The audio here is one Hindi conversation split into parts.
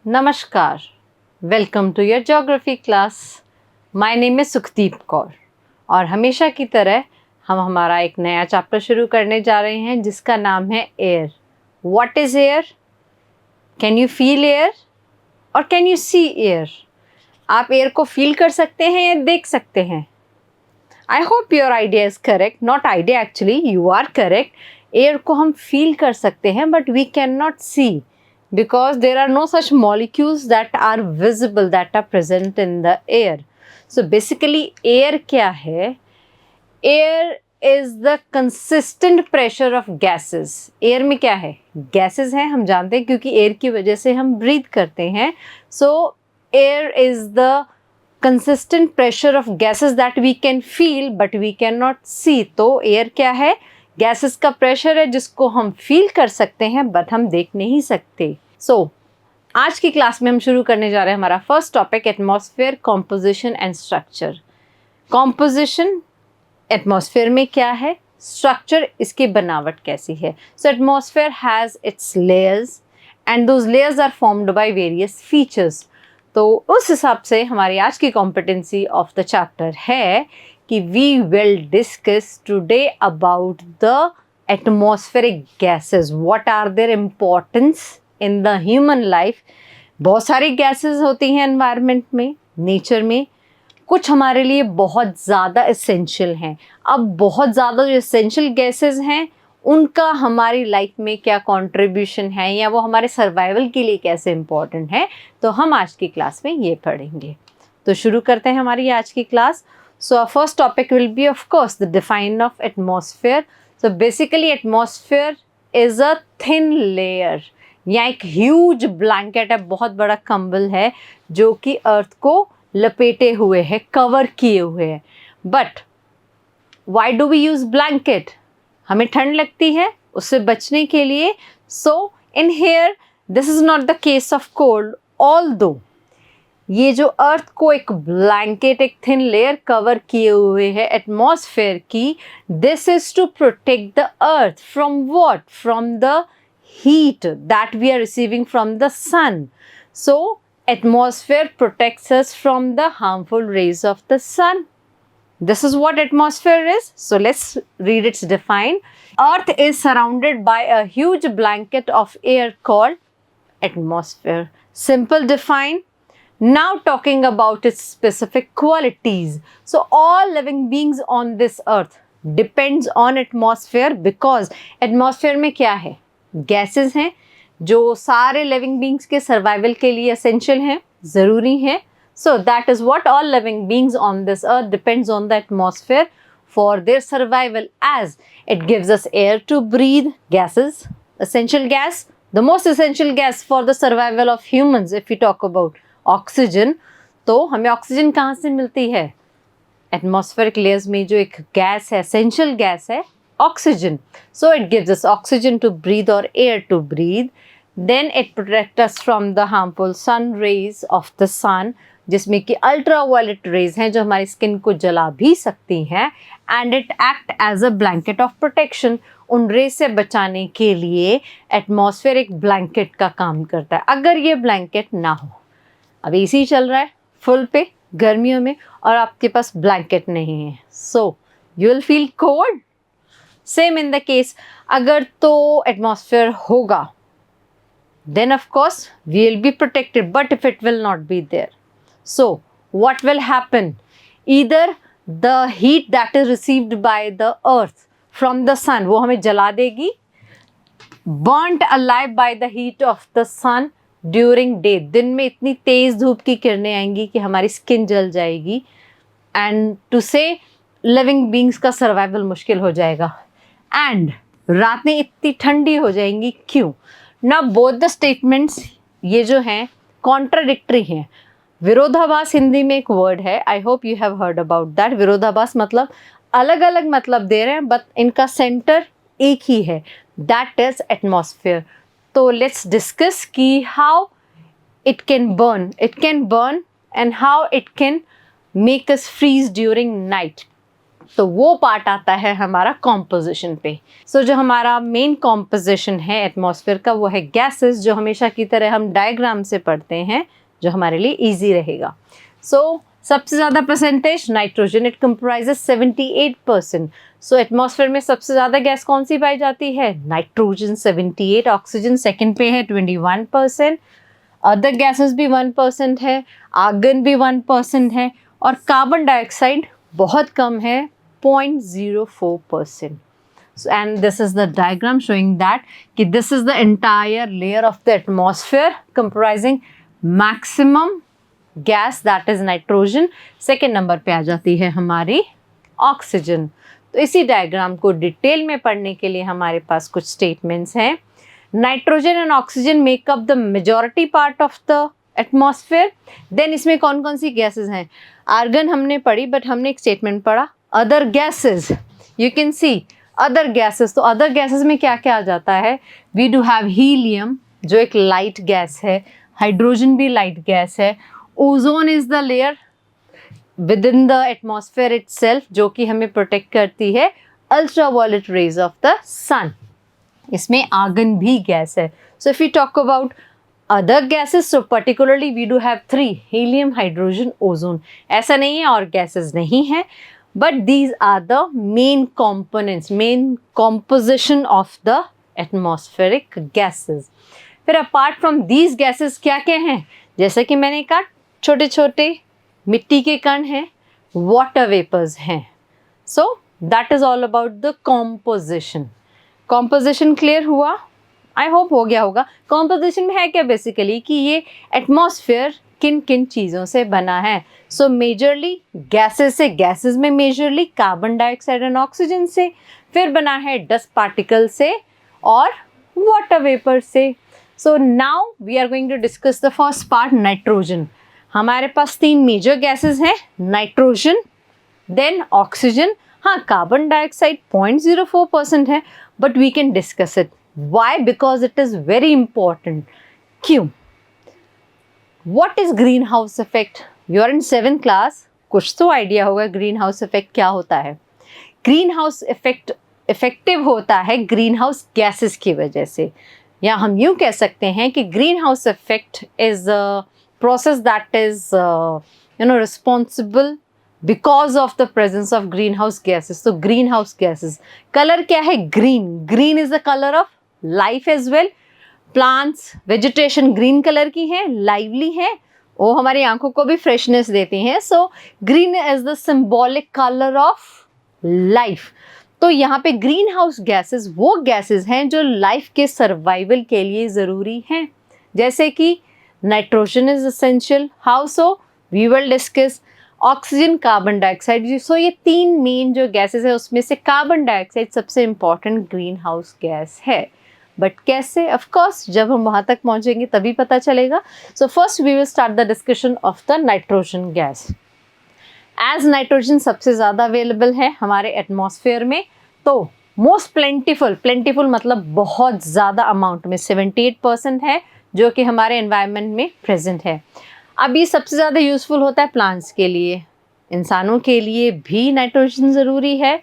नमस्कार, welcome to your geography class. My name is Sukhdeep Kaur और हमेशा की तरह हम हमारा एक नया चैप्टर शुरू करने जा रहे हैं जिसका नाम है air. What is air? Can you feel air और कैन यू सी एयर? आप एयर को फील कर सकते हैं या देख सकते हैं? I hope your idea is correct, not idea actually, you are correct. Air को हम फील कर सकते हैं but we can not see because there are no such molecules that are visible that are present in the air. So basically air क्या है? Air is the consistent pressure of gases. Air में क्या है? Gases हैं, हम जानते हैं क्योंकि air की वजह से हम breathe करते हैं. So air is the consistent pressure of gases that we can feel but we cannot see. तो air क्या है? गैसेस का प्रेशर है जिसको हम फील कर सकते हैं बट हम देख नहीं सकते। आज की क्लास में हम शुरू करने जा रहे हैं हमारा first topic atmosphere composition and structure. Composition atmosphere में क्या है, स्ट्रक्चर इसकी बनावट कैसी है। So atmosphere has its layers and those layers are formed by various features. तो उस हिसाब से हमारी आज की कॉम्पिटेंसी ऑफ द चैप्टर है कि we will discuss today about the atmospheric gases. What are their importance in the human life? बहुत सारी गैसेस होती हैं एनवायरनमेंट में, नेचर में। कुछ हमारे लिए बहुत ज़्यादा एसेंशियल हैं। अब बहुत ज़्यादा जो एसेंशियल गैसेस हैं उनका हमारी लाइफ में क्या कंट्रीब्यूशन है या वो हमारे सर्वाइवल के लिए कैसे इम्पोर्टेंट है, तो हम आज की क्लास में ये पढ़ेंगे। तो शुरू करते हैं हमारी आज की class. So our first topic will be of course the define of atmosphere. So basically atmosphere is a thin layer या एक huge blanket है, बहुत बड़ा कंबल है जो कि अर्थ को लपेटे हुए है, कवर किए हुए है। But why do we use blanket? हमें ठंड लगती है उससे बचने के लिए। So in here this is not the case of cold, although ये जो अर्थ को एक ब्लैंकेट, एक थिन लेयर कवर किए हुए है एटमॉस्फेयर की, this is to protect the earth from what? From the heat that we are receiving from the sun. So atmosphere protects us from the harmful rays of the sun. This is what atmosphere is. So let's read its define. Earth is surrounded by a huge blanket of air called atmosphere. Simple define. Now talking about its specific qualities. So all living beings on this earth depends on atmosphere because atmosphere में क्या है? Gases हैं जो सारे living beings के survival के लिए essential हैं, ज़रूरी हैं। So that is what all living beings on this earth depends on the atmosphere for their survival, as it gives us air to breathe, gases, essential gas, the most essential gas for the survival of humans if we talk about oxygen. तो हमें ऑक्सीजन कहाँ से मिलती है? एटमॉस्फेरिक लेयर्स में जो एक गैस है, एसेंशियल गैस है, oxygen. So it gives us oxygen to breathe और air to breathe. Then it protect us from the harmful sun rays of the sun, जिसमें कि अल्ट्रा वायलेट रेज हैं जो हमारी स्किन को जला भी सकती हैं। And it act as a blanket of protection, उन रेज से बचाने के लिए एटमॉस्फेयर एक ब्लैंकेट का काम करता है। अगर ये ब्लैंकेट ना हो, अब एसी चल रहा है फुल पे गर्मियों में और आपके पास ब्लैंकेट नहीं है, so you will feel cold. Same in the case अगर तो एटमॉस्फेयर होगा then of course we will be protected, but if it will not be there, so what will happen? Either the heat that is received by the earth from the sun, वो हमें जला देगी, burned alive by the heat of the sun during day, दिन में इतनी तेज़ धूप की किरणें आएंगी कि हमारी स्किन जल जाएगी एंड टू से लिविंग बींग्स का सर्वाइवल मुश्किल हो जाएगा। एंड रात में इतनी ठंडी हो जाएंगी, क्यों ना? बोथ द स्टेटमेंट्स ये जो हैं कॉन्ट्राडिक्टरी हैं। विरोधाभास हिंदी में एक वर्ड है, I hope you have heard about that. विरोधाभास मतलब अलग अलग मतलब दे रहे हैं बट इनका सेंटर एक ही है, दैट इज एटमॉस्फेयर। तो लेट्स डिस्कस कि how it can burn and how it can make us freeze during night. तो वो पार्ट आता है हमारा कॉम्पोजिशन पे। सो जो हमारा मेन कॉम्पोजिशन है एटमॉस्फेयर का वो है गैसेस, जो हमेशा की तरह हम डायग्राम से पढ़ते हैं, जो हमारे लिए इजी रहेगा। सो सबसे ज़्यादा percentage nitrogen, it comprises 78%। So atmosphere में सबसे ज़्यादा गैस कौन सी पाई जाती है? नाइट्रोजन 78, ऑक्सीजन सेकंड पे है 21%, अदर गैसेस भी 1% है, आर्गन भी 1% है, और कार्बन डाइऑक्साइड बहुत कम है 0.04%. And this is the diagram showing that कि this is the entire layer of the atmosphere comprising maximum gas, that is nitrogen. Second number पे आ जाती है हमारी ऑक्सीजन। तो इसी डायग्राम को डिटेल में पढ़ने के लिए हमारे पास कुछ स्टेटमेंट्स हैं। Nitrogen and oxygen make up the majority part of the atmosphere. Then इसमें कौन कौन सी गैसेस हैं? आर्गन हमने पढ़ी, बट हमने एक स्टेटमेंट पढ़ा other gases. You can see other gases. तो अदर गैसेस में क्या क्या आ जाता है? वी डू हैव हीलियम, जो एक लाइट गैस है, हाइड्रोजन भी लाइट गैस है, ozone is the layer with in the atmosphere itself, जो कि हमें प्रोटेक्ट करती है अल्ट्रावायलेट रेज ऑफ द सन। इसमें आर्गन भी गैस है। So if you talk about other gases, so particularly we do have 3: helium, hydrogen, ozone. ऐसा नहीं है और गैसेस नहीं है, but these are the main components, main composition of the atmospheric gases. फिर apart from these gases क्या क्या हैं? जैसे कि मैंने कहा छोटे छोटे मिट्टी के कण हैं, water vapors हैं। So that is all about the composition. Composition clear हुआ? आई होप हो गया होगा। कॉम्पोजिशन में है क्या बेसिकली कि ये एटमॉस्फेयर किन किन चीज़ों से बना है। सो मेजरली गैसेस से, गैसेस में majorly carbon dioxide and oxygen से, फिर बना है डस्ट पार्टिकल से और वाटर वेपर से। So now we are going to discuss the first part, nitrogen. हमारे पास 3 मेजर गैसेस हैं, नाइट्रोजन, देन ऑक्सीजन। हाँ, कार्बन डाइऑक्साइड 0.04% है, but we can discuss it. Why? Because it is very important. क्यों? What is greenhouse effect? You are in 7th class. कुछ तो आइडिया होगा ग्रीन हाउस इफेक्ट क्या होता है। ग्रीन हाउस इफेक्ट इफेक्टिव होता है ग्रीन हाउस गैसेस की वजह से, या हम यूँ कह सकते हैं कि green house effect is a process that is responsible because of the presence of green house gases. तो ग्रीन हाउस गैसेस कलर क्या है? Green. Green is the colour of life as well. Plants, vegetation green colour की है, लाइवली है, वो हमारी आंखों को भी फ्रेशनेस देती हैं। So green is the symbolic colour of life. तो यहाँ पे ग्रीन हाउस गैसेस वो गैसेस हैं जो लाइफ के सर्वाइवल के लिए ज़रूरी हैं। जैसे कि nitrogen is essential, how so? We will discuss. Oxygen, carbon dioxide. So ये 3 मेन जो गैसेस है उसमें से कार्बन डाइऑक्साइड सबसे इम्पॉर्टेंट ग्रीन हाउस गैस है। बट कैसे? ऑफ कोर्स जब हम वहाँ तक पहुँचेंगे तभी पता चलेगा। So first we will start the discussion of the nitrogen gas. As nitrogen सबसे ज़्यादा अवेलेबल है हमारे एटमॉस्फेयर में, तो मोस्ट प्लेंटिफुल, प्लेंटिफुल मतलब बहुत ज़्यादा अमाउंट में 78% है जो कि हमारे एनवायरनमेंट में प्रेजेंट है। अब ये सबसे ज़्यादा यूज़फुल होता है प्लांट्स के लिए, इंसानों के लिए भी नाइट्रोजन ज़रूरी है,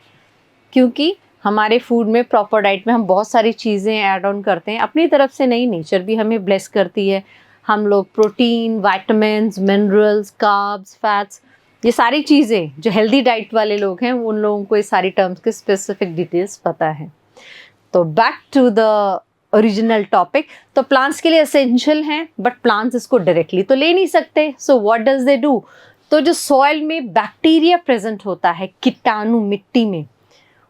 क्योंकि हमारे फूड में, प्रॉपर डाइट में हम बहुत सारी चीज़ें ऐड ऑन करते हैं अपनी तरफ से, नहीं, नेचर भी हमें ब्लेस करती है। हम लोग protein, vitamins, minerals, carbs, fats, ये सारी चीज़ें जो हेल्दी डाइट वाले लोग हैं उन लोगों को ये सारी टर्म्स के स्पेसिफिक डिटेल्स पता है। तो back to the original topic. तो प्लांट्स के लिए एसेंशियल हैं, बट प्लांट्स इसको डायरेक्टली तो ले नहीं सकते। So what does they do? तो जो सॉइल में बैक्टीरिया प्रेजेंट होता है, कीटाणु मिट्टी में,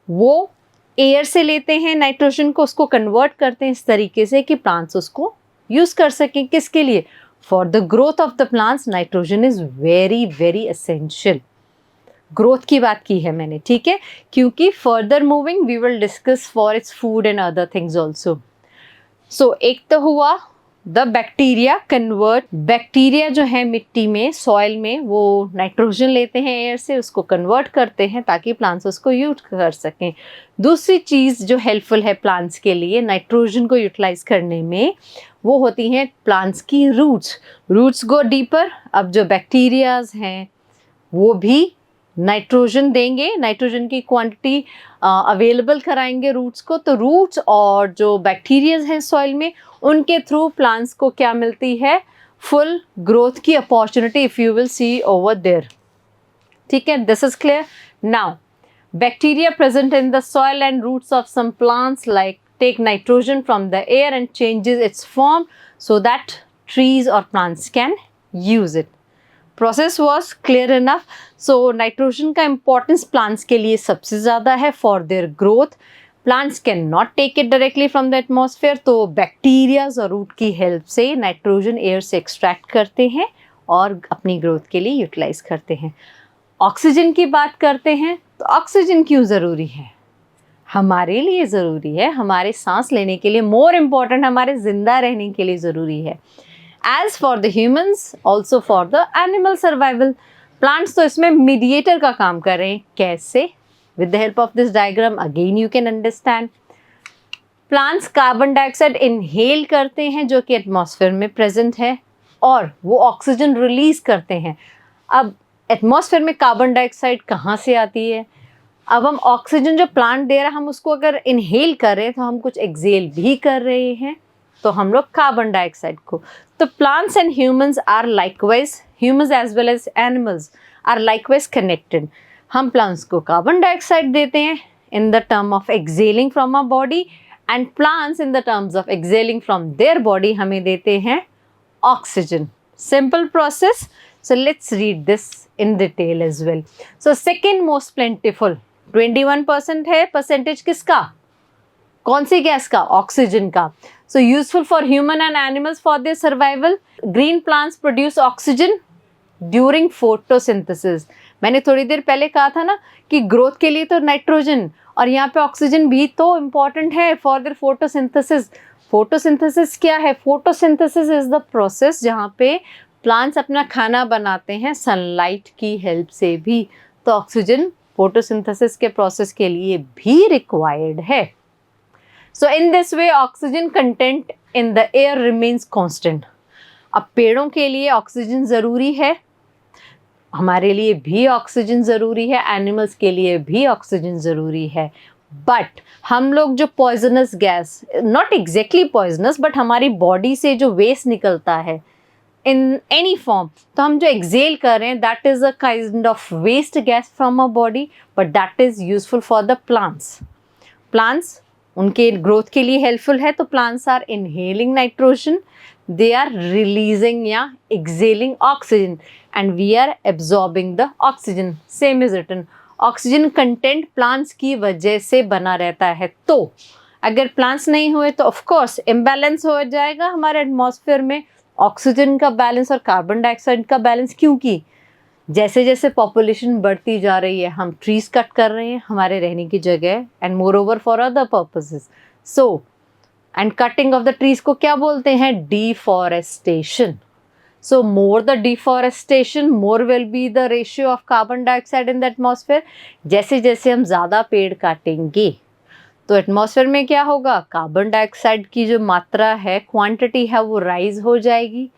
वो एयर से लेते हैं नाइट्रोजन को, उसको कन्वर्ट करते हैं इस तरीके से कि प्लांट्स उसको यूज़ कर सकें। किसके लिए? For the growth of the plants nitrogen is very very essential. Growth की बात की है मैंने, ठीक है, क्योंकि further moving we will discuss for its food and other things also. So एक तो हुआ द बैक्टीरिया कन्वर्ट, बैक्टीरिया जो है मिट्टी में, सॉइल में, वो नाइट्रोजन लेते हैं एयर से, उसको कन्वर्ट करते हैं ताकि प्लांट्स उसको यूज कर सकें। दूसरी चीज़ जो हेल्पफुल है प्लांट्स के लिए नाइट्रोजन को यूटिलाइज करने में, वो होती हैं प्लांट्स की रूट्स। Roots go deeper. अब जो बैक्टीरियाज हैं वो भी नाइट्रोजन देंगे, नाइट्रोजन की क्वांटिटी अवेलेबल कराएंगे रूट्स को, तो रूट्स और जो बैक्टीरियाज हैं सॉइल में, उनके थ्रू प्लांट्स को क्या मिलती है, फुल ग्रोथ की opportunity, if you will see over there. ठीक है, this is clear. Now bacteria present in the soil and roots of some plants like take nitrogen from the air and changes its form so that trees or plants can use it. Process was clear enough. So nitrogen का importance plants के लिए सबसे ज़्यादा है for their growth. Plants cannot take it directly from the atmosphere, तो bacteria और root की help से nitrogen air से extract करते हैं और अपनी growth के लिए utilize करते हैं। ऑक्सीजन की बात करते हैं, तो ऑक्सीजन क्यों ज़रूरी है? हमारे लिए ज़रूरी है, हमारे सांस लेने के लिए, मोर इम्पॉर्टेंट हमारे ज़िंदा रहने के लिए ज़रूरी है। As for the humans also for the animal survival. Plants तो इसमें मीडिएटर का काम कर रहे हैं। कैसे? With the help of this diagram again you can understand. Plants carbon dioxide inhale करते हैं जो कि एटमॉस्फेयर में प्रेजेंट है, और वो ऑक्सीजन रिलीज करते हैं। अब एटमॉस्फेयर में कार्बन डाइऑक्साइड कहाँ से आती है? अब हम ऑक्सीजन जो प्लांट दे रहा है, हम उसको अगर इनहेल कर रहे हैं तो हम कुछ एक्सेल भी कर रहे हैं, तो हम लोग कार्बन डाइऑक्साइड को। तो plants and humans are likewise, humans as well as animals are likewise connected. हम प्लांट्स को कार्बन डाइऑक्साइड देते हैं in the term of exhaling from our body, and plants in the terms of exhaling from their body हमें देते हैं oxygen. Simple process. So let's read this in detail as well. So second most plentiful 21% है परसेंटेज किसका? कौन सी गैस का? ऑक्सीजन का। So useful for human and animals for their survival. Green plants produce oxygen during photosynthesis. मैंने थोड़ी देर पहले कहा था ना कि ग्रोथ के लिए तो नाइट्रोजन और यहाँ पे ऑक्सीजन भी तो इम्पॉर्टेंट है फॉर देयर फोटोसिंथेसिस। फोटोसिंथेसिस क्या है? फोटोसिंथेसिस इज द प्रोसेस जहाँ पे प्लांट्स अपना खाना बनाते हैं सनलाइट की हेल्प से भी, तो ऑक्सीजन फोटोसिंथेसिस के प्रोसेस के लिए भी रिक्वायर्ड है। So in this way oxygen content in the air remains constant. अब पेड़ों के लिए ऑक्सीजन ज़रूरी है, हमारे लिए भी ऑक्सीजन ज़रूरी है, एनिमल्स के लिए भी ऑक्सीजन ज़रूरी है, बट हम लोग जो poisonous gas, not exactly poisonous, but हमारी बॉडी से जो वेस्ट निकलता है in any form, तो हम जो exhale कर रहे हैं that is a kind of waste gas from our body, but that is useful for the plants. Plants उनके growth के लिए helpful है, तो plants are inhaling nitrogen, they are releasing या exhaling oxygen, and we are absorbing the oxygen. Same is written. Oxygen content plants की वजह से बना रहता है, तो अगर plants नहीं हुए तो of course imbalance हो जाएगा हमारे atmosphere में ऑक्सीजन का बैलेंस और कार्बन डाइऑक्साइड का बैलेंस, क्योंकि जैसे जैसे पॉपुलेशन बढ़ती जा रही है हम ट्रीज कट कर रहे हैं हमारे रहने की जगह, and more over for other purposes. So and cutting of the trees को क्या बोलते हैं? Deforestation. So more the deforestation, more will be the ratio of carbon dioxide in the atmosphere. जैसे जैसे हम ज़्यादा पेड़ काटेंगे तो एटमॉस्फेयर में क्या होगा? कार्बन डाइऑक्साइड की जो मात्रा है, क्वांटिटी है, वो राइज हो जाएगी।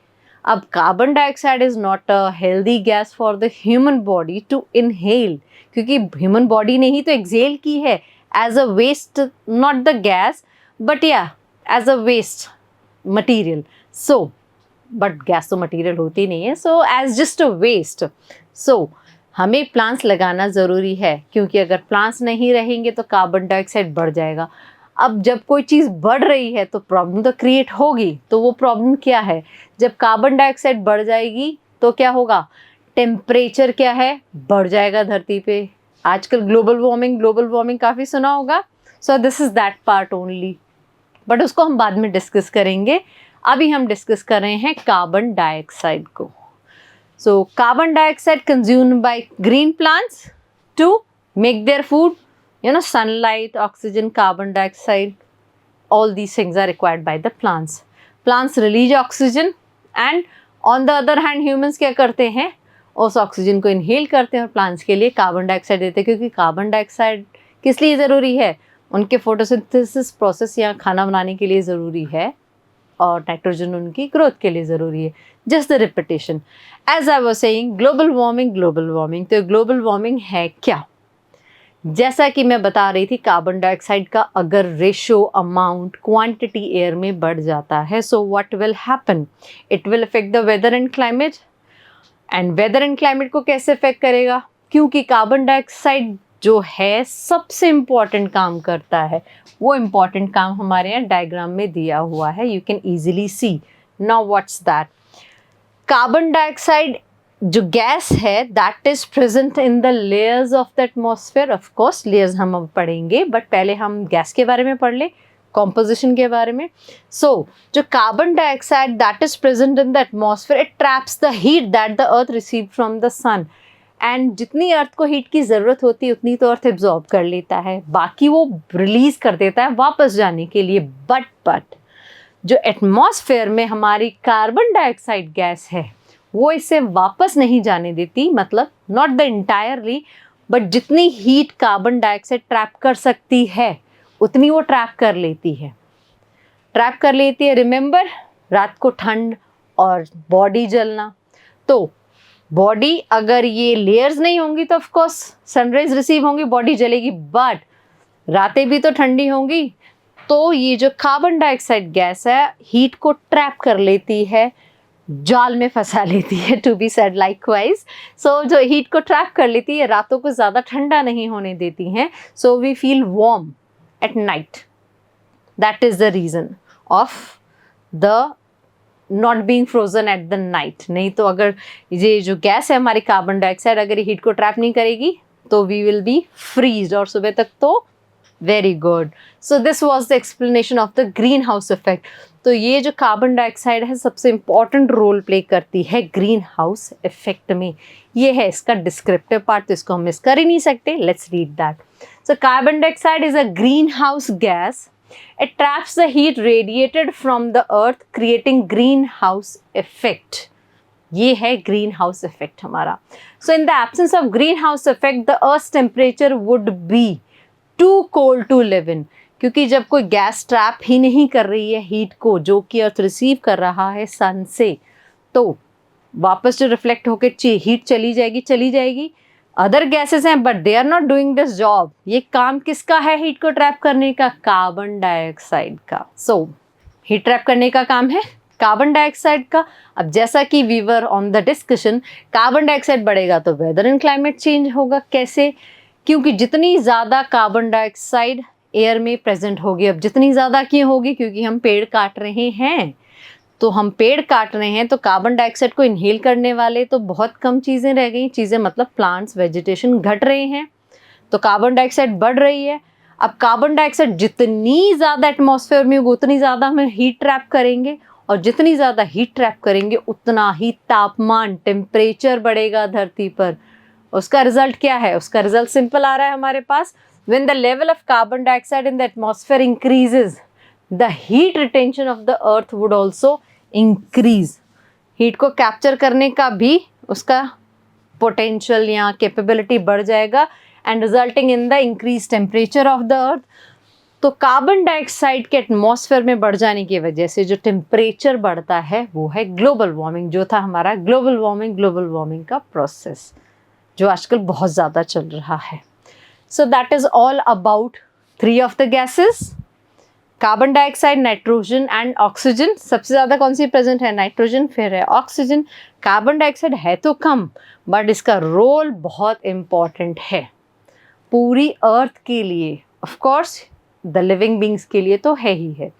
अब carbon dioxide is not a healthy gas for the human body to inhale, क्योंकि ह्यूमन बॉडी ने ही तो एक्सेल की है as a waste, not the gas but या as a waste material. So but gas तो मटीरियल होती नहीं है, so as just a waste. So हमें प्लांट्स लगाना ज़रूरी है, क्योंकि अगर प्लांट्स नहीं रहेंगे तो कार्बन डाइऑक्साइड बढ़ जाएगा। अब जब कोई चीज़ बढ़ रही है तो प्रॉब्लम तो क्रिएट होगी, तो वो प्रॉब्लम क्या है? जब कार्बन डाइऑक्साइड बढ़ जाएगी तो क्या होगा? टेम्परेचर क्या है? बढ़ जाएगा धरती पे। आजकल ग्लोबल वार्मिंग काफ़ी सुना होगा। So this is that part only, but उसको हम बाद में डिस्कस करेंगे। अभी हम डिस्कस कर रहे हैं कार्बन डाइऑक्साइड को। So carbon dioxide consumed by green plants to make their food, sunlight, oxygen, carbon dioxide, all these things are required by the plants. Plants release oxygen and on the other hand humans क्या करते हैं? उस ऑक्सीजन को इनहेल करते हैं और प्लांट्स के लिए कार्बन डाइऑक्साइड देते हैं, क्योंकि कार्बन डाइऑक्साइड किस लिए ज़रूरी है? उनके फोटोसिंथेसिस प्रोसेस या खाना बनाने के लिए ज़रूरी है, और नाइट्रोजन उनकी ग्रोथ के लिए ज़रूरी है। Just the repetition. As I was saying, global warming, global warming, तो ग्लोबल वार्मिंग है क्या? जैसा कि मैं बता रही थी, कार्बन डाइऑक्साइड का अगर रेशो, अमाउंट, क्वांटिटी एयर में बढ़ जाता है, so what will happen? It will affect the weather and climate. And weather and climate को कैसे अफेक्ट करेगा? क्योंकि कार्बन डाइऑक्साइड जो है सबसे इम्पॉर्टेंट काम करता है, वो इम्पॉर्टेंट काम हमारे यहाँ डायग्राम में दिया हुआ है, you can easily see. Now what's that? Carbon dioxide जो गैस है that is present in the layers of the atmosphere. Of course layers हम अब पढ़ेंगे, बट पहले हम गैस के बारे में पढ़ ले, कॉम्पोजिशन के बारे में। सो जो carbon dioxide that is present in the atmosphere, it traps the heat that the earth receive from the sun. And जितनी अर्थ को हीट की ज़रूरत होती है उतनी तो अर्थ एब्जॉर्ब कर लेता है, बाकी वो रिलीज कर देता है वापस जाने के लिए। बट जो एटमॉस्फेयर में हमारी कार्बन डाइऑक्साइड गैस है वो इसे वापस नहीं जाने देती, मतलब नॉट द इंटायरली, बट जितनी हीट कार्बन डाइऑक्साइड ट्रैप कर सकती है उतनी वो ट्रैप कर लेती है। रिमेंबर, रात को ठंड और बॉडी जलना, तो बॉडी अगर ये लेयर्स नहीं होंगी तो ऑफ कोर्स सनराइज रिसीव होंगी, बॉडी जलेगी, बट रातें भी तो ठंडी होंगी, तो ये जो कार्बन डाइऑक्साइड गैस है हीट को ट्रैप कर लेती है, जाल में फंसा लेती है, टू बी सेड लाइकवाइज। सो जो हीट को ट्रैप कर लेती है, रातों को ज़्यादा ठंडा नहीं होने देती हैं, so we feel warm at night. That is the reason of the not being frozen at the night. नहीं तो अगर ये जो गैस है हमारी कार्बन डाइऑक्साइड, अगर ये हीट को ट्रैप नहीं करेगी तो वी विल बी फ्रीज, और सुबह तक तो very good. So this was the explanation of the green house effect. तो ये जो कार्बन डाइऑक्साइड है सबसे इंपॉर्टेंट रोल प्ले करती है ग्रीन हाउस इफेक्ट में। ये है इसका डिस्क्रिप्टिव पार्ट, तो इसको हम मिस कर ही नहीं सकते। Let's read that. So carbon dioxide is a green house gas. It traps the heat radiated from the earth, creating greenhouse effect. ये है greenhouse effect हमारा। So in the absence of greenhouse effect, the Earth's temperature would be too cold to live in. क्योंकि जब कोई गैस ट्रैप ही नहीं कर रही है हीट को, जो कि अर्थ रिसीव कर रहा है सन से, तो वापस जो रिफ्लेक्ट होकर हीट चली जाएगी। अदर गैसेस हैं but they are not doing this job. ये काम किसका है हीट को ट्रैप करने का? कार्बन डाइऑक्साइड का। सो हीट ट्रैप करने का काम है कार्बन डाइऑक्साइड का। अब जैसा कि we were on the discussion, carbon dioxide बढ़ेगा तो वेदर एंड क्लाइमेट चेंज होगा। कैसे? क्योंकि जितनी ज़्यादा कार्बन डाइऑक्साइड एयर में प्रेजेंट होगी, अब जितनी ज़्यादा क्यों होगी? क्योंकि हम पेड़ काट रहे हैं। तो हम पेड़ काट रहे हैं तो कार्बन डाइऑक्साइड को इनहेल करने वाले तो बहुत कम चीज़ें रह गई। चीज़ें मतलब प्लांट्स, वेजिटेशन घट रहे हैं, तो कार्बन डाइऑक्साइड बढ़ रही है। अब कार्बन डाइऑक्साइड जितनी ज़्यादा एटमॉस्फेयर में होगी उतनी ज़्यादा हम हीट ट्रैप करेंगे, और जितनी ज़्यादा हीट ट्रैप करेंगे उतना ही तापमान, टेम्परेचर बढ़ेगा धरती पर। उसका रिजल्ट क्या है? उसका रिजल्ट सिंपल आ रहा है हमारे पास। When the level of carbon dioxide in the atmosphere increases, the heat retention of the earth would also increase. Heat को कैप्चर करने का भी उसका पोटेंशियल या कैपेबिलिटी बढ़ जाएगा, and resulting in the increase temperature of the earth. तो कार्बन डाइऑक्साइड के एटमॉस्फेयर में बढ़ जाने की वजह से जो टेम्परेचर बढ़ता है वो है ग्लोबल वार्मिंग, जो था हमारा ग्लोबल वार्मिंग का प्रोसेस, जो आजकल बहुत ज़्यादा चल रहा है। So that is all about 3 of the gases, carbon dioxide, nitrogen and oxygen. सबसे ज़्यादा कौन सी प्रेजेंट है? नाइट्रोजन, फिर है ऑक्सीजन। कार्बन डाइऑक्साइड है तो कम, बट इसका रोल बहुत इम्पॉर्टेंट है पूरी अर्थ के लिए, of course the living beings के लिए तो है ही है।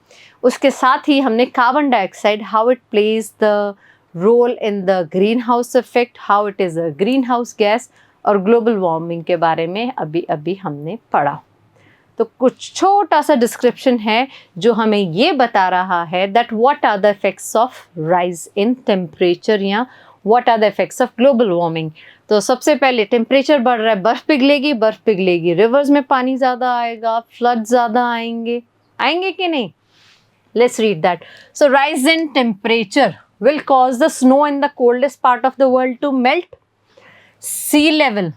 उसके साथ ही हमने carbon dioxide, how it plays the role in the green house effect, how it is a green house gas, और ग्लोबल वार्मिंग के बारे में अभी हमने पढ़ा। तो कुछ छोटा सा डिस्क्रिप्शन है जो हमें ये बता रहा है that what are the effects of rise in temperature, या what are the effects of global warming. तो सबसे पहले टेम्परेचर बढ़ रहा है, बर्फ़ पिघलेगी, रिवर्स में पानी ज़्यादा आएगा, फ्लड ज़्यादा आएंगे कि नहीं? Let's read that. So rise in temperature will cause the snow in the coldest part of the world to melt. Sea level,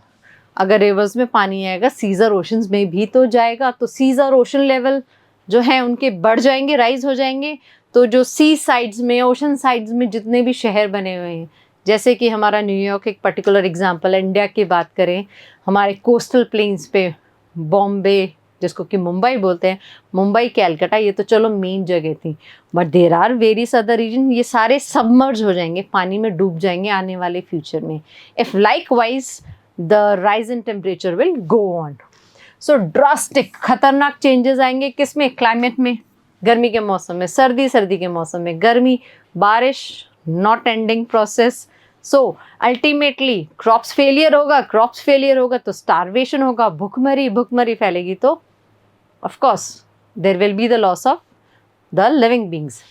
अगर रिवर्स में पानी आएगा सीज़र ओशंस में भी तो जाएगा, तो सीज़र ओशन लेवल जो है उनके बढ़ जाएंगे, राइज हो जाएंगे, तो जो सी साइड्स में, ओशन साइड्स में जितने भी शहर बने हुए हैं, जैसे कि हमारा न्यूयॉर्क एक पर्टिकुलर एग्जांपल है, इंडिया की बात करें, हमारे कोस्टल प्लेन्स पे बॉम्बे, जिसको कि मुंबई बोलते हैं, मुंबई, कैलकाटा, ये तो चलो मेन जगह थी, but there are various other region, ये सारे सबमर्ज हो जाएंगे, पानी में डूब जाएंगे आने वाले फ्यूचर में, if like wise the rise in temperature will go on. So drastic, खतरनाक चेंजेस आएंगे किसमें, क्लाइमेट में, गर्मी के मौसम में, सर्दी के मौसम में गर्मी, बारिश, not ending process. So ultimately crops failure होगा तो स्टारवेशन होगा, भुखमरी फैलेगी तो of course there will be the loss of the living beings.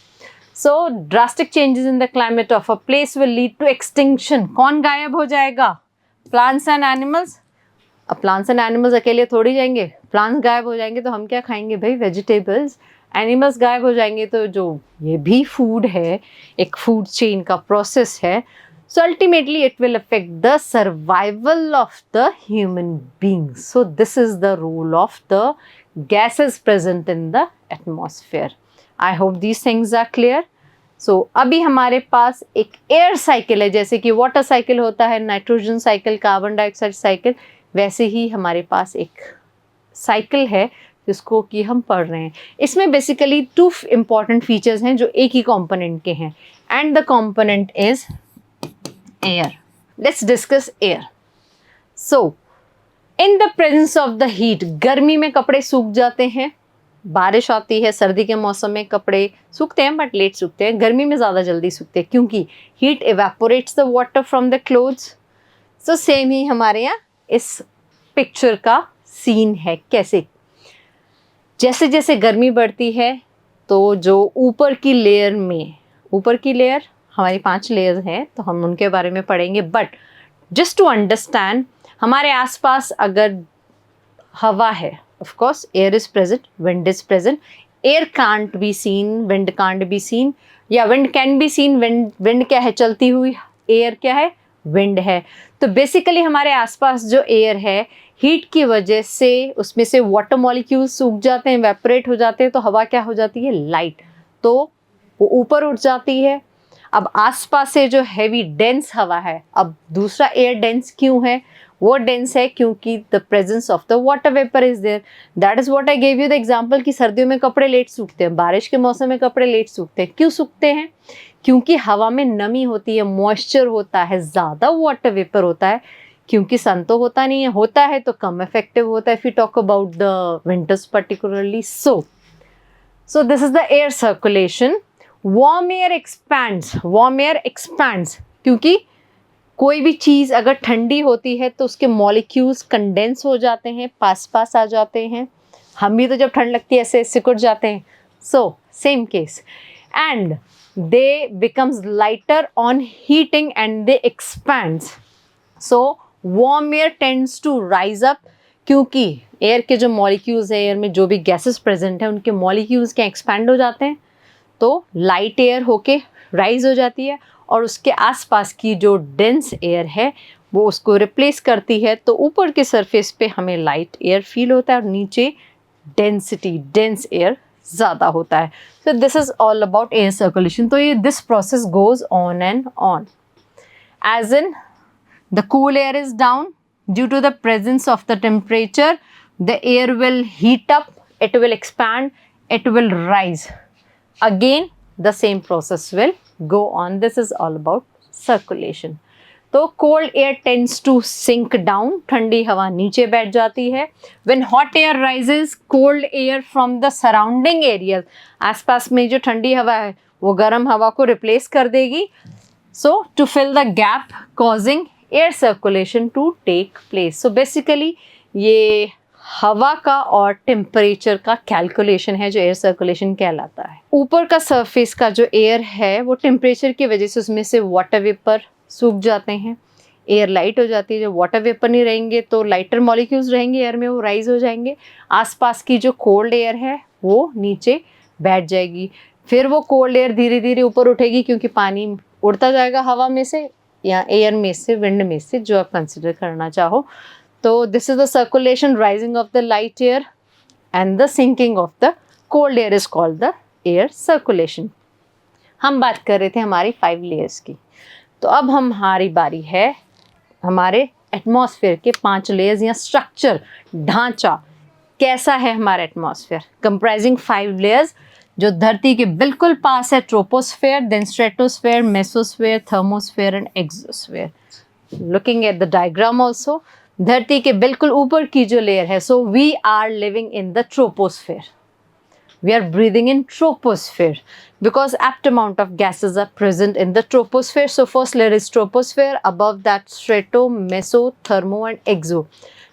So drastic changes in the climate of a place will lead to extinction. कौन गायब हो जाएगा, प्लांट्स एंड एनिमल्स। अब प्लांट्स एंड एनिमल्स अकेले थोड़ी जाएंगे, प्लांट्स गायब हो जाएंगे तो हम क्या खाएंगे भाई, वेजिटेबल्स। एनिमल्स गायब हो जाएंगे तो जो ये भी फूड है, एक फूड चेन का प्रोसेस है। So ultimately it will affect the survival of the human beings. So this is the role of the gases present in the atmosphere. I hope these things are clear. So अभी हमारे पास एक एयर साइकिल है, जैसे कि वाटर साइकिल होता है, nitrogen cycle, carbon dioxide cycle, वैसे ही हमारे पास एक साइकिल है जिसको कि हम पढ़ रहे हैं। इसमें बेसिकली 2 important फीचर्स हैं जो एक ही कंपोनेंट के हैं, and the component is air. Let's discuss air. So, in the presence of the heat, गर्मी में कपड़े सूख जाते हैं, बारिश आती है, सर्दी के मौसम में कपड़े सूखते हैं बट लेट सूखते हैं, गर्मी में ज़्यादा जल्दी सूखते हैं क्योंकि heat evaporates the water from the clothes. So same ही हमारे यहाँ इस पिक्चर का सीन है। कैसे, जैसे जैसे गर्मी बढ़ती है तो जो ऊपर की लेयर में, ऊपर की लेयर हमारी 5 लेयर्स हैं तो हम उनके बारे में पढ़ेंगे, बट जस्ट टू अंडरस्टैंड, हमारे आसपास अगर हवा है, of course air is present, wind is present, air can't be seen, wind can't be seen, या wind can be seen, wind क्या है, चलती हुई, एयर क्या है, विंड है। तो बेसिकली हमारे आसपास जो एयर है, हीट की वजह से उसमें से वाटर मॉलिक्यूल्स सूख जाते हैं, इवेपोरेट हो जाते हैं, तो हवा क्या हो जाती है, लाइट, तो वो ऊपर उठ जाती है। अब आसपास से जो हैवी डेंस हवा है, अब दूसरा एयर डेंस क्यों है, वो डेंस है क्योंकि the presence of the water vapour is there. That is what I gave you the example कि सर्दियों में कपड़े लेट सूखते हैं, बारिश के मौसम में कपड़े लेट सूखते हैं। क्यों सूखते हैं, क्योंकि हवा में नमी होती है, मॉइस्चर होता है, ज़्यादा वाटर वेपर होता है, क्योंकि सन तो होता नहीं है, होता है तो कम इफेक्टिव होता है। If you talk about the winters particularly, so this is the air circulation. Warm air expands, क्योंकि कोई भी चीज़ अगर ठंडी होती है तो उसके मॉलिक्यूल्स कंडेंस हो जाते हैं, पास आ जाते हैं। हम भी तो जब ठंड लगती है ऐसे सिकुड़ जाते हैं। So same case, and they becomes lighter on heating and they expands. So warm air tends to rise up, क्योंकि एयर के जो मॉलिक्यूल्स है, एयर में जो भी गैसेस प्रेजेंट है, उनके मॉलिक्यूल्स क्या एक्सपैंड हो जाते हैं, तो लाइट एयर होके राइज हो जाती है और उसके आसपास की जो डेंस एयर है वो उसको रिप्लेस करती है। तो ऊपर के सरफेस पे हमें लाइट एयर फील होता है और नीचे डेंस एयर ज़्यादा होता है। So this is all about air circulation. तो ये this process goes on and on, as in the cool air is down due to the presence of the temperature, the air will heat up, it will expand, it will rise. Again the same process will go on. This is all about circulation. तो cold air tends to sink down, ठंडी हवा नीचे बैठ जाती है। When hot air rises, cold air from the surrounding areas, आसपास में जो ठंडी हवा है वो गर्म हवा को रिप्लेस कर देगी। So to fill the gap, causing air circulation to take place. So basically ये हवा का और टेम्परेचर का कैलकुलेशन है जो एयर सर्कुलेशन कहलाता है। ऊपर का सरफेस का जो एयर है वो टेम्परेचर की वजह से उसमें से वाटर वेपर सूख जाते हैं, एयर लाइट हो जाती है। जब वाटर वेपर नहीं रहेंगे तो लाइटर मॉलिक्यूल्स रहेंगे एयर में, वो राइज हो जाएंगे। आसपास की जो कोल्ड एयर है वो नीचे बैठ जाएगी। फिर वो कोल्ड एयर धीरे धीरे ऊपर उठेगी क्योंकि पानी उड़ता जाएगा हवा में से या एयर में से, विंड में से, जो आप कंसिडर करना चाहो। तो this is the circulation, rising of the light air and the sinking of the cold air is called the air circulation. हम बात कर रहे थे हमारी 5 लेयर्स की। तो अब हमारी बारी है हमारे एटमॉस्फेयर के 5 लेयर्स या स्ट्रक्चर, ढांचा कैसा है हमारा एटमॉस्फेयर, कंप्राइजिंग 5 लेयर्स जो धरती के बिल्कुल पास है, troposphere, then stratosphere, mesosphere, thermosphere and exosphere. Looking at the diagram also, धरती के बिल्कुल ऊपर की जो लेयर है, so we are living in the troposphere, we are breathing in troposphere because apt amount of gases are present in the troposphere. So first layer is troposphere, above that strato, meso, thermo and exo.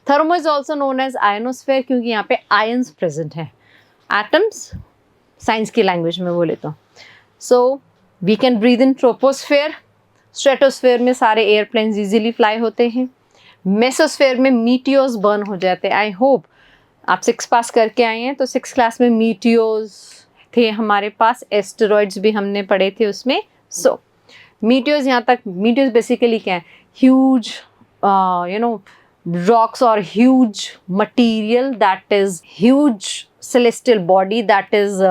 Thermo is also known as ionosphere क्योंकि यहाँ पे ions present हैं, atoms साइंस की लैंग्वेज में बोले तो। So we can breathe in troposphere. Stratosphere में सारे एयरप्लेन्स इजीली फ्लाई होते हैं। मेसोस्फेयर में मीटियोर्स बर्न हो जाते हैं। आई होप आप 6 पास करके आए हैं, तो 6 क्लास में मीटियोर्स थे हमारे पास, एस्टेरॉइड्स भी हमने पढ़े थे उसमें। सो मीटियोर्स, यहाँ तक मीटियोर्स बेसिकली क्या है, huge rocks or huge material that is huge celestial body that is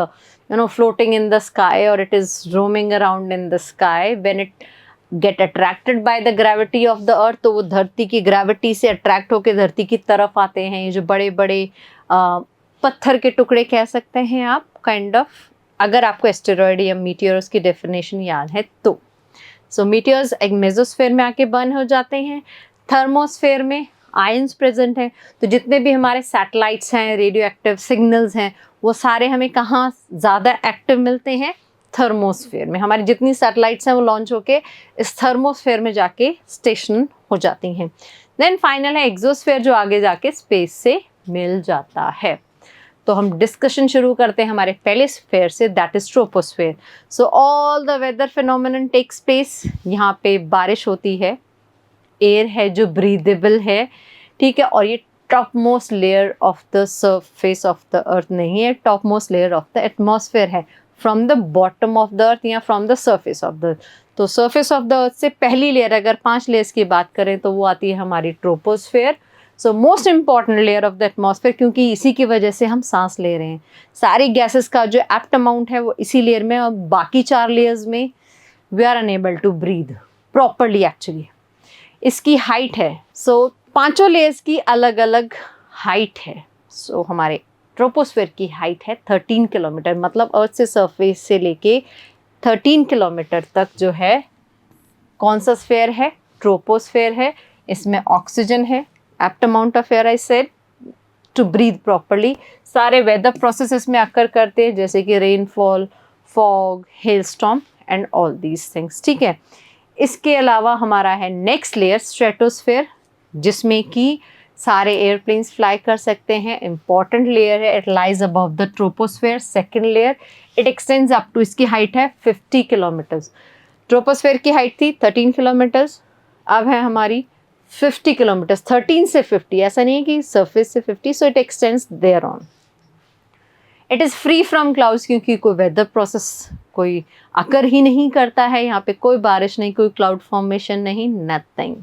floating in the sky or it is roaming around in the sky. When it get attracted by the gravity of the earth, तो वो धरती की ग्रेविटी से अट्रैक्ट होकर धरती की तरफ आते हैं। ये जो बड़े बड़े पत्थर के टुकड़े कह सकते हैं आप, काइंड ऑफ, अगर आपको एस्टेरॉइड या मीटियोर्स की डेफिनेशन याद है तो। सो मीटियोर्स एक मेसोस्फेयर में आके बर्न हो जाते हैं। थर्मोस्फेयर में आयंस प्रेजेंट हैं, तो जितने भी हमारे सैटेलाइट्स हैं, रेडियो एक्टिव सिग्नल्स हैं, वो सारे हमें कहाँ ज़्यादा एक्टिव मिलते हैं, थर्मोस्फेयर में। हमारी जितनी सैटेलाइट्स हैं वो लॉन्च होके इस थर्मोस्फेयर में जाके स्टेशन हो जाती हैं। देन फाइनल है एक्सोस्फेयर जो आगे जाके स्पेस से मिल जाता है। तो हम डिस्कशन शुरू करते हैं हमारे पहले स्फेयर से, that is troposphere. So all the weather phenomenon takes place. यहाँ पे बारिश होती है, एयर है जो ब्रीदेबल है, ठीक है, और ये topmost layer of the surface of the earth नहीं है, topmost layer of the atmosphere है, from the bottom of the earth या from the surface of the earth. तो सरफेस ऑफ द अर्थ से पहली लेयर, अगर 5 लेयर्स की बात करें तो वो आती है हमारी troposphere. So most important layer of the atmosphere, क्योंकि इसी की वजह से हम सांस ले रहे हैं। सारी गैसेस का जो एप्ट अमाउंट है वो इसी लेयर में, और बाकी 4 लेयर्स में we are unable to breathe properly actually. इसकी हाइट है, सो पांचों लेयर्स की अलग अलग हाइट है। सो हमारे ट्रोपोस्फेयर की हाइट है 13 किलोमीटर, मतलब अर्थ से सरफेस से लेके 13 किलोमीटर तक जो है कौन सा स्फेयर है, ट्रोपोस्फेयर है। इसमें ऑक्सीजन है, apt amount of air I said to breathe properly. सारे वेदर प्रोसेसेस में अकर करते हैं, जैसे कि rainfall, fog, hailstorm and all these things, ठीक है। इसके अलावा हमारा है नेक्स्ट लेयर स्ट्रेटोस्फेयर, जिसमें कि सारे एयरप्लेन्स फ्लाई कर सकते हैं। इंपॉर्टेंट लेयर है, it lies above the troposphere. Second layer, it extends up to, इसकी हाइट है 50 किलोमीटर्स। ट्रोपोस्फेयर की हाइट थी 13 किलोमीटर्स, अब है हमारी 50 किलोमीटर्स। 13 से 50, ऐसा नहीं है कि सरफेस से 50, so it extends there on. It is free from clouds, क्योंकि कोई वेदर प्रोसेस कोई अकर ही नहीं करता है यहाँ पे, कोई बारिश नहीं, कोई क्लाउड फॉर्मेशन नहीं, नथिंग।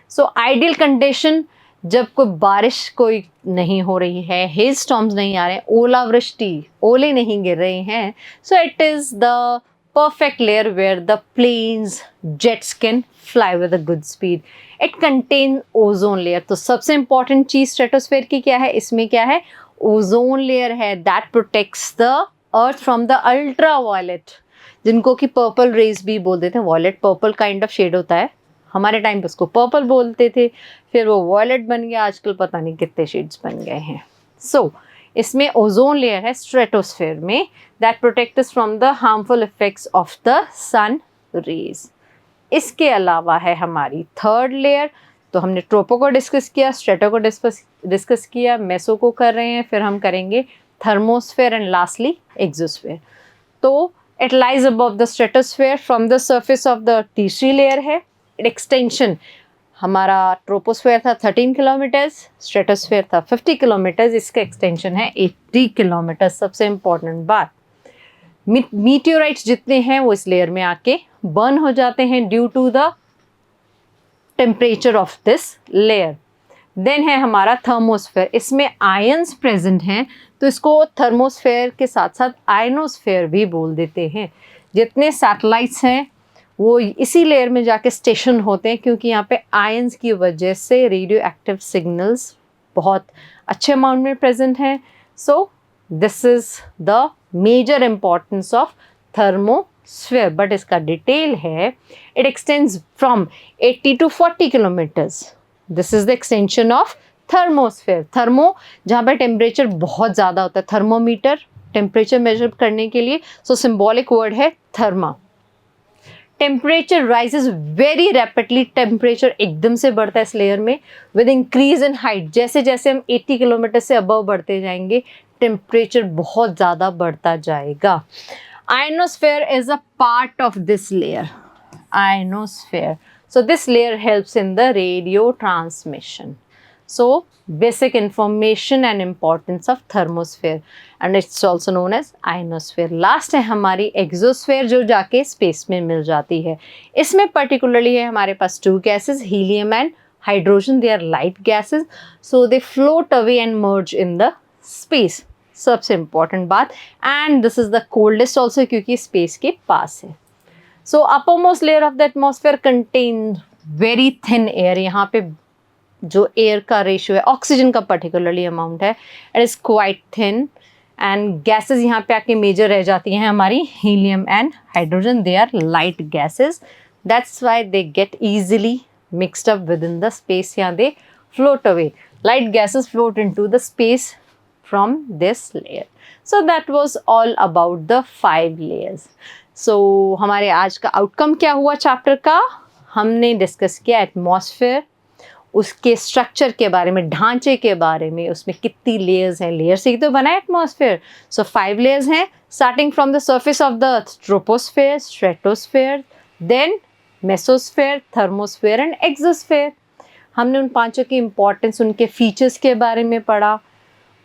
सो आइडियल कंडीशन, जब कोई बारिश कोई नहीं हो रही है, हेल स्टॉर्म्स नहीं आ रहे हैं, ओलावृष्टि, ओले नहीं गिर रहे हैं, so it is the perfect layer where the planes, jets can fly with a good speed. It contains ozone layer. तो सबसे important चीज़ स्ट्रेटोस्फेयर की क्या है, इसमें क्या है, ओजोन लेयर है, that protects the earth from the ultraviolet, जिनको कि पर्पल रेज भी बोल देते हैं। Violet purple kind of shade होता है, हमारे टाइम पे उसको पर्पल बोलते थे, फिर वो वॉयलेट बन गया, आजकल पता नहीं कितने शेड्स बन गए हैं। सो इसमें ओजोन लेयर है स्ट्रेटोस्फेयर में, that protect us from the harmful effects of the sun rays. इसके अलावा है हमारी थर्ड लेयर। तो हमने ट्रोपो को डिस्कस किया, स्ट्रेटो को डिस्कस किया, मेसो को कर रहे हैं, फिर हम करेंगे थर्मोस्फेयर एंड लास्टली एक्सोस्फेयर। तो it lies above the stratosphere, from the surface of the तीसरी लेयर है। एक्सटेंशन हमारा ट्रोपोस्फेयर था 13 किलोमीटर्स, स्ट्रेटोस्फेयर था 50 किलोमीटर्स, इसका एक्सटेंशन है 80 किलोमीटर। सबसे इम्पॉर्टेंट बात, मीटियोराइट्स जितने हैं वो इस लेयर में आके बर्न हो जाते हैं due to the temperature of this layer. Then है हमारा थर्मोस्फेयर, इसमें आयंस प्रेजेंट हैं, तो इसको थर्मोस्फेयर के साथ साथ आयनोस्फेयर भी बोल देते हैं। जितने सैटेलाइट्स हैं वो इसी लेयर में जाके स्टेशन होते हैं, क्योंकि यहाँ पे आयंस की वजह से रेडियो एक्टिव सिग्नल्स बहुत अच्छे अमाउंट में प्रेजेंट हैं. So this is the major importance of thermosphere. But इसका डिटेल है, it extends from 80 to 40 kilometres. This is the extension of thermosphere. Thermo जहाँ पे टेम्परेचर बहुत ज़्यादा होता है, थर्मोमीटर टेम्परेचर मेजर करने के लिए. सो सिंबॉलिक वर्ड है thermo. Temperature rises very rapidly. Temperature एकदम से बढ़ता है इस लेयर में विद इंक्रीज इन हाइट. जैसे जैसे हम 80 किलोमीटर से अबव बढ़ते जाएंगे टेम्परेचर बहुत ज़्यादा बढ़ता जाएगा. Ionosphere is a part of this layer. Ionosphere. So this layer helps in the radio transmission. So basic information and importance of thermosphere, and it's also known as ionosphere. Last है हमारी exosphere जो जाके space में मिल जाती है. इसमें particularly है हमारे पास two gases, helium and hydrogen. They are light gases, so they float away and merge in the space. सबसे important बात. And this is the coldest also क्योंकि space के पास है. So uppermost layer of the atmosphere contains very thin air. यहाँ पे जो air का ratio है, oxygen का particularly amount है, it is quite thin. And gases यहाँ पे आके major रह जाती हैं हमारी helium and hydrogen. They are light gases. That's why they get easily mixed up within the space. यहाँ they float away. Light gases float into the space from this layer. So that was all about the 5 layers. सो हमारे आज का आउटकम क्या हुआ चैप्टर का? हमने डिस्कस किया एटमॉस्फेयर, उसके स्ट्रक्चर के बारे में, ढांचे के बारे में, उसमें कितनी लेयर्स हैं. लेयर से ही तो बना है एटमॉस्फेयर. सो 5 लेयर्स हैं, starting from the surface of the earth, troposphere, stratosphere, then mesosphere, thermosphere and exosphere. हमने उन पांचों की इंपॉर्टेंस, उनके फीचर्स के बारे में पढ़ा,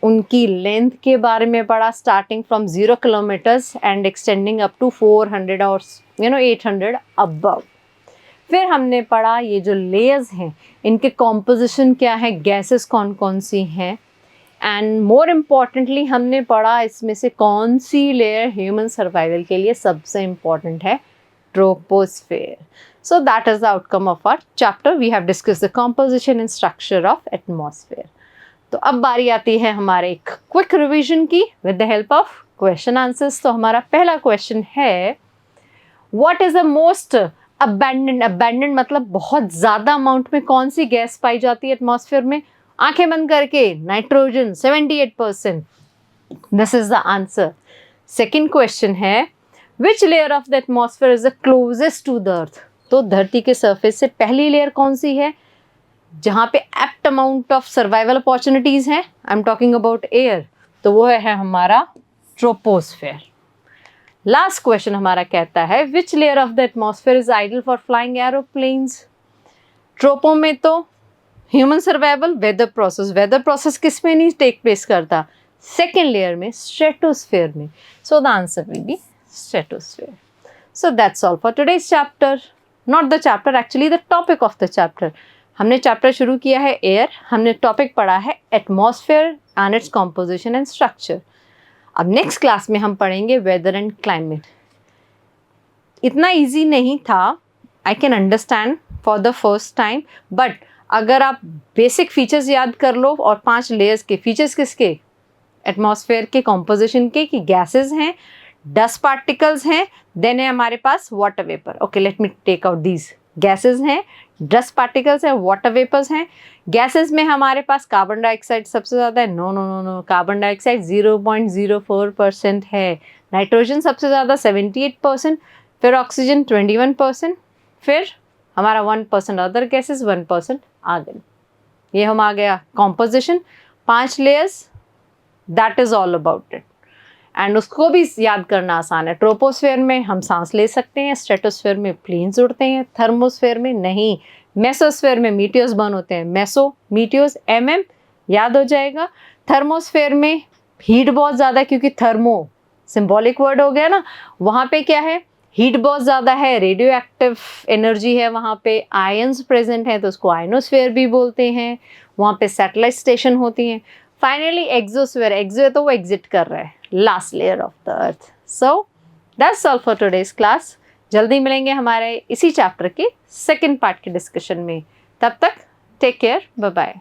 उनकी लेंथ के बारे में पढ़ा, starting from 0 kilometres and extending up to 400 और 800 अबव. फिर हमने पढ़ा ये जो लेयर्स हैं इनके कॉम्पोजिशन क्या है, गैसेस कौन कौन सी हैं, एंड मोर इम्पॉर्टेंटली हमने पढ़ा इसमें से कौन सी लेयर ह्यूमन सर्वाइवल के लिए सबसे इम्पॉर्टेंट है, troposphere. So that is the outcome of our chapter. We have discussed the composition and structure of atmosphere. तो अब बारी आती है हमारे एक क्विक रिवीजन की with the help of question answers. तो हमारा पहला क्वेश्चन है, what is the most abundant. Abundant मतलब बहुत ज़्यादा अमाउंट में कौन सी गैस पाई जाती है एटमॉस्फेयर में? आंखें बंद करके, nitrogen 78%. This is the answer. Second question है, which layer of the atmosphere is the closest to the earth. तो धरती के सरफेस से पहली लेयर कौन सी है जहाँ पे apt amount of survival opportunities हैं? I am talking about air. तो वो है हमारा ट्रोपोस्फेयर. लास्ट क्वेश्चन हमारा कहता है, which layer of the atmosphere is ideal for flying aeroplanes. Tropo में तो human survival, weather process. Weather process किस में नहीं टेक प्लेस करता? सेकेंड लेयर में, स्ट्रेटोस्फेयर में. So the answer will be stratosphere. So that's all for today's chapter. Not the chapter, actually the topic of the chapter. हमने चैप्टर शुरू किया है एयर, हमने टॉपिक पढ़ा है atmosphere and its composition and structure. अब नेक्स्ट क्लास में हम पढ़ेंगे वेदर एंड क्लाइमेट. इतना इजी नहीं था, I can understand for the first time, but अगर आप बेसिक फीचर्स याद कर लो और 5 लेयर्स के फीचर्स किसके, एटमॉस्फेयर के कॉम्पोजिशन के, कि गैसेज हैं, डस्ट पार्टिकल्स हैं, देन है हमारे पास water vapour. Okay, let me take out these. Gases हैं, डस्ट पार्टिकल्स है, वाटर वेपर्स हैं. गैसेस में हमारे पास कार्बन डाइऑक्साइड सबसे ज़्यादा है. No no no no, carbon dioxide 0.04% है. नाइट्रोजन सबसे ज़्यादा 78%, फिर ऑक्सीजन 21%, फिर हमारा 1% अदर गैसेस, 1% आर्गन. ये हम आ गया composition. 5 layers, that is all about it. And उसको भी याद करना आसान है. ट्रोपोस्फेयर में हम सांस ले सकते हैं, स्ट्रेटोस्फेयर में प्लेन्स उड़ते हैं, थर्मोस्फेयर में नहीं. मेसोस्फेयर में मीटियोर्स बर्न होते हैं. मेसो, मीटियोर्स, MM याद हो जाएगा. थर्मोस्फेयर में हीट बहुत ज़्यादा, क्योंकि थर्मो सिंबॉलिक वर्ड हो गया ना. वहाँ पे क्या है, हीट बहुत ज़्यादा है, रेडियो एक्टिव एनर्जी है, वहाँ पे आयंस प्रेजेंट है, तो उसको आयनोस्फेयर भी बोलते हैं. वहाँ पे सैटेलाइट स्टेशन होती हैं. फाइनली एक्सोस्फेयर, एक्सो है तो वो एग्जिट कर रहा है, last layer of the earth. So that's all for today's class. जल्दी मिलेंगे हमारे इसी चैप्टर के सेकंड पार्ट के डिस्कशन में। तब तक टेक केयर, बाय बाय।